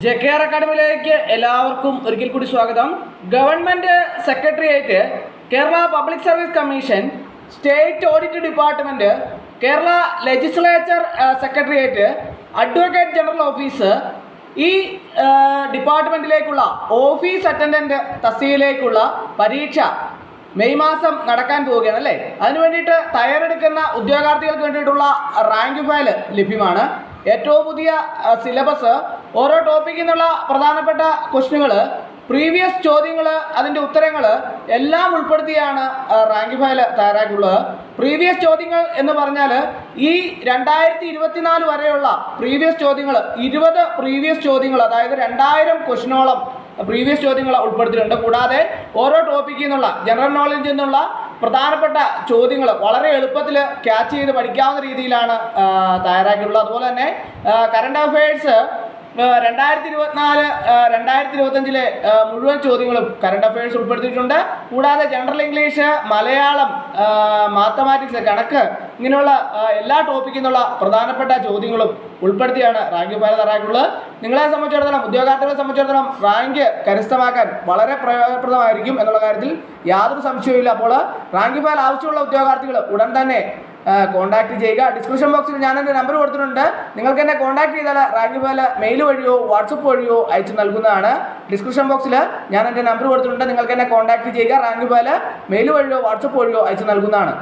JKR അക്കാഡമിയിലേക്ക് എല്ലാവർക്കും ഒരിക്കൽ കൂടി സ്വാഗതം. Government secretariat, Kerala public service commission, state audit department, Kerala legislature secretariat, advocate general office, ഈ ഡിപ്പാർട്ട്മെൻറ്റിലേക്കുള്ള ഓഫീസ് അറ്റൻഡൻറ്റ് തസ്തികയിലേക്കുള്ള പരീക്ഷ മെയ് മാസം നടക്കാൻ പോവുകയാണ് അല്ലേ. അതിനു വേണ്ടിയിട്ട് തയ്യാറെടുക്കുന്ന ഉദ്യോഗാർത്ഥികൾക്ക് വേണ്ടിയിട്ടുള്ള റാങ്ക് ഫയൽ ലഭ്യമാണ്. ഏറ്റവും പുതിയ സിലബസ്, ഓരോ ടോപ്പിക്കിൽ നിന്നുള്ള പ്രധാനപ്പെട്ട ക്വസ്റ്റ്യനുകൾ, പ്രീവിയസ് ചോദ്യങ്ങൾ, അതിൻ്റെ ഉത്തരങ്ങൾ എല്ലാം ഉൾപ്പെടുത്തിയാണ് റാങ്ക് ഫയൽ തയ്യാറാക്കിയുള്ളത്. പ്രീവിയസ് ചോദ്യങ്ങൾ എന്ന് പറഞ്ഞാൽ ഈ 2024 വരെയുള്ള പ്രീവിയസ് ചോദ്യങ്ങൾ, 20 പ്രീവിയസ് ചോദ്യങ്ങൾ, അതായത് 2000 ക്വസ്റ്റ്യനോളം പ്രീവിയസ് ചോദ്യങ്ങൾ ഉൾപ്പെടുത്തിയിട്ടുണ്ട്. കൂടാതെ ഓരോ ടോപ്പിക്കിൽ നിന്നുള്ള ജനറൽ നോളജിൽ നിന്നുള്ള പ്രധാനപ്പെട്ട ചോദ്യങ്ങൾ വളരെ എളുപ്പത്തിൽ ക്യാച്ച് ചെയ്ത് പഠിക്കാവുന്ന രീതിയിലാണ് തയ്യാറാക്കിയിട്ടുള്ളത്. അതുപോലെ തന്നെ കറണ്ട് അഫയേഴ്സ് 2024 2025 മുഴുവൻ ചോദ്യങ്ങളും കറണ്ട് അഫയേഴ്സ് ഉൾപ്പെടുത്തിയിട്ടുണ്ട്. കൂടാതെ ജനറൽ ഇംഗ്ലീഷ്, മലയാളം, മാത്തമാറ്റിക്സ്, കണക്ക്, ഇങ്ങനെയുള്ള എല്ലാ ടോപ്പിക്കിൽ നിന്നുള്ള പ്രധാനപ്പെട്ട ചോദ്യങ്ങളും ഉൾപ്പെടുത്തിയാണ് റാങ്ക് ഫയൽ തയ്യാറാക്കിയിട്ടുള്ളത്. നിങ്ങളെ സംബന്ധിച്ചിടത്തോളം, ഉദ്യോഗാർത്ഥികളെ സംബന്ധിച്ചിടത്തോളം റാങ്ക് കരസ്ഥമാക്കാൻ വളരെ പ്രയോജനപ്രദമായിരിക്കും എന്നുള്ള കാര്യത്തിൽ യാതൊരു സംശയവുമില്ല. അപ്പോൾ റാങ്ക് ഫയൽ ആവശ്യമുള്ള ഉദ്യോഗാർത്ഥികൾ ഉടൻ തന്നെ കോൺടാക്ട് ചെയ്യുക. ഡിസ്ക്രിപ്ഷൻ ബോക്സിൽ ഞാൻ എൻ്റെ നമ്പർ കൊടുത്തിട്ടുണ്ട്. നിങ്ങൾക്ക് എന്നെ കോൺടാക്ട് ചെയ്താൽ റാങ്ക് ഫയൽ മെയിൽ വഴിയോ വാട്സപ്പ് വഴിയോ അയച്ചു നൽകുന്നതാണ്. ഡിസ്ക്രിപ്ഷൻ ബോക്സിൽ ഞാൻ എൻ്റെ നമ്പർ കൊടുത്തിട്ടുണ്ട്. നിങ്ങൾക്ക് എന്നെ കോൺടാക്ട് ചെയ്യുക. റാങ്ക് ഫയൽ മെയിൽ വഴിയോ വാട്സപ്പ് വഴിയോ അയച്ചു നൽകുന്നതാണ്.